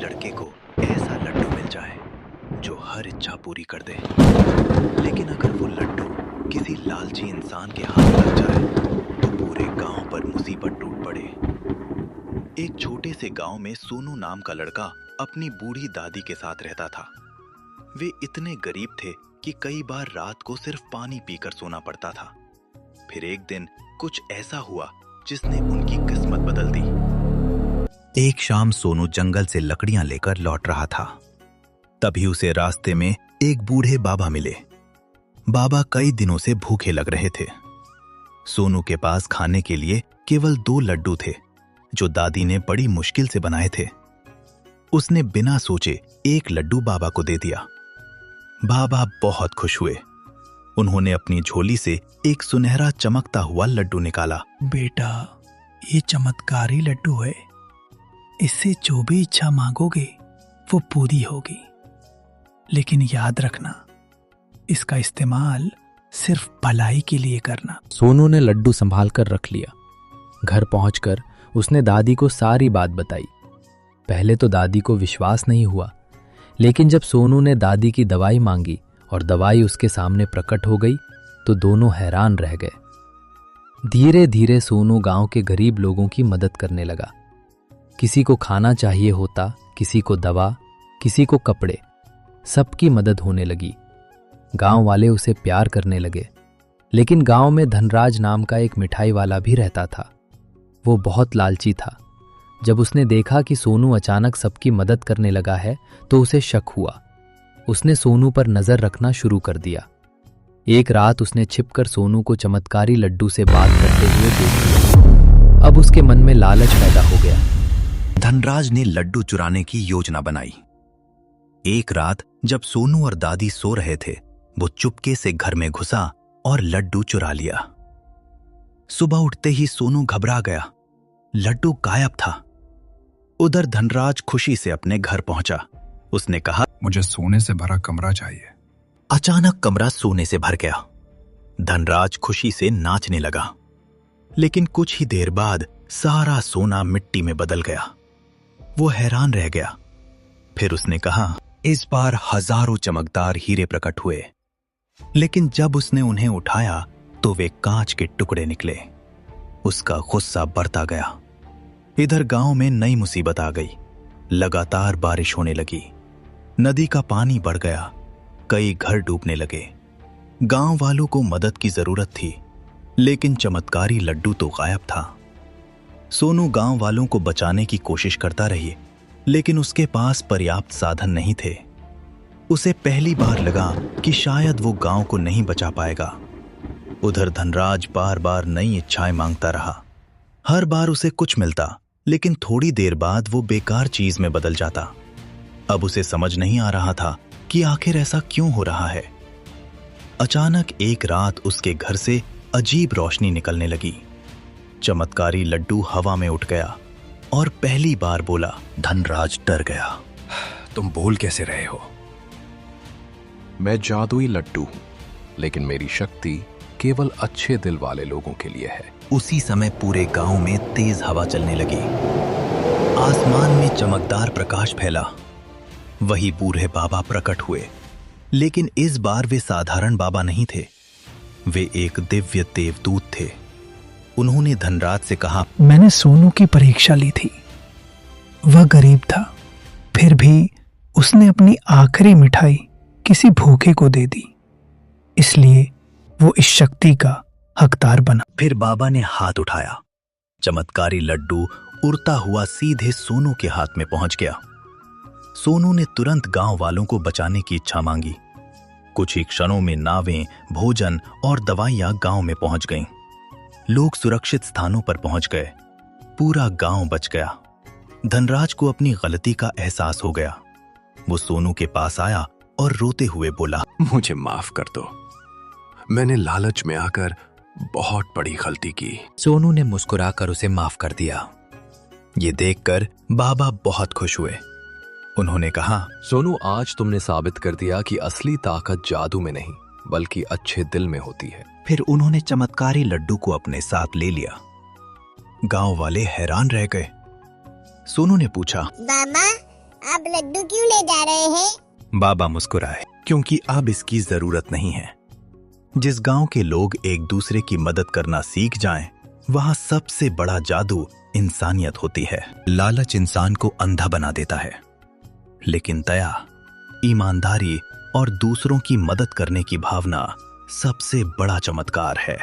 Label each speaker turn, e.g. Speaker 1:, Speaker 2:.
Speaker 1: लड़के को ऐसा लड्डू मिल जाए जो हर इच्छा पूरी कर दे। लेकिन अगर वो लड्डू किसी लालची इंसान के हाथ लग जाए तो पूरे गांव पर मुसीबत टूट पड़े। एक छोटे से गांव में सोनू नाम का लड़का अपनी बूढ़ी दादी के साथ रहता था। वे इतने गरीब थे कि कई बार रात को सिर्फ पानी पीकर सोना पड़ता था। फिर एक दिन कुछ ऐसा हुआ जिसने उनकी किस्मत बदल दी। एक शाम सोनू जंगल से लकड़ियां लेकर लौट रहा था। तभी उसे रास्ते में एक बूढ़े बाबा मिले। बाबा कई दिनों से भूखे लग रहे थे। सोनू के पास खाने के लिए केवल 2 लड्डू थे जो दादी ने बड़ी मुश्किल से बनाए थे। उसने बिना सोचे एक लड्डू बाबा को दे दिया। बाबा बहुत खुश हुए। उन्होंने अपनी झोली से एक सुनहरा चमकता हुआ लड्डू निकाला।
Speaker 2: बेटा, ये चमत्कारी लड्डू है। इससे जो भी इच्छा मांगोगे वो पूरी होगी। लेकिन याद रखना, इसका इस्तेमाल सिर्फ भलाई के लिए करना।
Speaker 3: सोनू ने लड्डू संभाल कर रख लिया। घर पहुंचकर उसने दादी को सारी बात बताई। पहले तो दादी को विश्वास नहीं हुआ, लेकिन जब सोनू ने दादी की दवाई मांगी और दवाई उसके सामने प्रकट हो गई तो दोनों हैरान रह गए। धीरे धीरे सोनू गांव के गरीब लोगों की मदद करने लगा। किसी को खाना चाहिए होता, किसी को दवा, किसी को कपड़े, सबकी मदद होने लगी। गांव वाले उसे प्यार करने लगे। लेकिन गांव में धनराज नाम का एक मिठाई वाला भी रहता था। वो बहुत लालची था। जब उसने देखा कि सोनू अचानक सबकी मदद करने लगा है तो उसे शक हुआ। उसने सोनू पर नजर रखना शुरू कर दिया। एक रात उसने छिपकर सोनू को चमत्कारी लड्डू से बात करते हुए देख लिया। अब उसके मन में लालच पैदा हो गया।
Speaker 1: धनराज ने लड्डू चुराने की योजना बनाई। एक रात जब सोनू और दादी सो रहे थे, वो चुपके से घर में घुसा और लड्डू चुरा लिया। सुबह उठते ही सोनू घबरा गया। लड्डू गायब था। उधर धनराज खुशी से अपने घर पहुंचा। उसने कहा,
Speaker 4: मुझे सोने से भरा कमरा चाहिए।
Speaker 1: अचानक कमरा सोने से भर गया। धनराज खुशी से नाचने लगा। लेकिन कुछ ही देर बाद सारा सोना मिट्टी में बदल गया। वो हैरान रह गया। फिर उसने कहा, इस बार हजारों चमकदार हीरे प्रकट हुए। लेकिन जब उसने उन्हें उठाया तो वे कांच के टुकड़े निकले। उसका गुस्सा बढ़ता गया। इधर गांव में नई मुसीबत आ गई। लगातार बारिश होने लगी। नदी का पानी बढ़ गया। कई घर डूबने लगे। गांव वालों को मदद की जरूरत थी, लेकिन चमत्कारी लड्डू तो गायब था। सोनू गांव वालों को बचाने की कोशिश करता रही, लेकिन उसके पास पर्याप्त साधन नहीं थे। उसे पहली बार लगा कि शायद वो गांव को नहीं बचा पाएगा। उधर धनराज बार बार नई इच्छाएं मांगता रहा। हर बार उसे कुछ मिलता, लेकिन थोड़ी देर बाद वो बेकार चीज में बदल जाता। अब उसे समझ नहीं आ रहा था कि आखिर ऐसा क्यों हो रहा है। अचानक एक रात उसके घर से अजीब रोशनी निकलने लगी। चमत्कारी लड्डू हवा में उठ गया और पहली बार बोला। धनराज डर गया।
Speaker 4: तुम बोल कैसे रहे हो? मैं जादुई लड्डू हूं, लेकिन मेरी शक्ति केवल अच्छे दिल वाले लोगों के लिए है।
Speaker 1: उसी समय पूरे गांव में तेज हवा चलने लगी। आसमान में चमकदार प्रकाश फैला। वही बूढ़े बाबा प्रकट हुए, लेकिन इस बार वे साधारण बाबा नहीं थे। वे एक दिव्य देवदूत थे। उन्होंने धनराज से कहा,
Speaker 2: मैंने सोनू की परीक्षा ली थी। वह गरीब था, फिर भी उसने अपनी आखिरी मिठाई किसी भूखे को दे दी, इसलिए वो इस शक्ति का हकदार बना।
Speaker 1: फिर बाबा ने हाथ उठाया। चमत्कारी लड्डू उड़ता हुआ सीधे सोनू के हाथ में पहुंच गया। सोनू ने तुरंत गांव वालों को बचाने की इच्छा मांगी। कुछ ही क्षणों में नावें, भोजन और दवाइयां गांव में पहुंच गईं। लोग सुरक्षित स्थानों पर पहुंच गए। पूरा गांव बच गया। धनराज को अपनी गलती का एहसास हो गया। वो सोनू के पास आया और रोते हुए बोला,
Speaker 4: मुझे माफ कर दो। मैंने लालच में आकर बहुत बड़ी गलती की।
Speaker 1: सोनू ने मुस्कुराकर उसे माफ कर दिया। ये देखकर बाबा बहुत खुश हुए। उन्होंने कहा,
Speaker 4: सोनू, आज तुमने साबित कर दिया कि असली ताकत जादू में नहीं बल्कि अच्छे दिल में होती है।
Speaker 1: फिर उन्होंने चमत्कारी लड्डू को अपने साथ ले लिया। गांव वाले हैरान रह गए। सोनू ने पूछा,
Speaker 5: बाबा, आप लड्डू क्यों ले जा रहे हैं?
Speaker 1: बाबा मुस्कुराए, क्योंकि अब इसकी जरूरत नहीं है। जिस गांव के लोग एक दूसरे की मदद करना सीख जाएं, वहां सबसे बड़ा जादू इंसानियत होती है। लालच इंसान को अंधा बना देता है, लेकिन दया, ईमानदारी और दूसरों की मदद करने की भावना सबसे बड़ा चमत्कार है।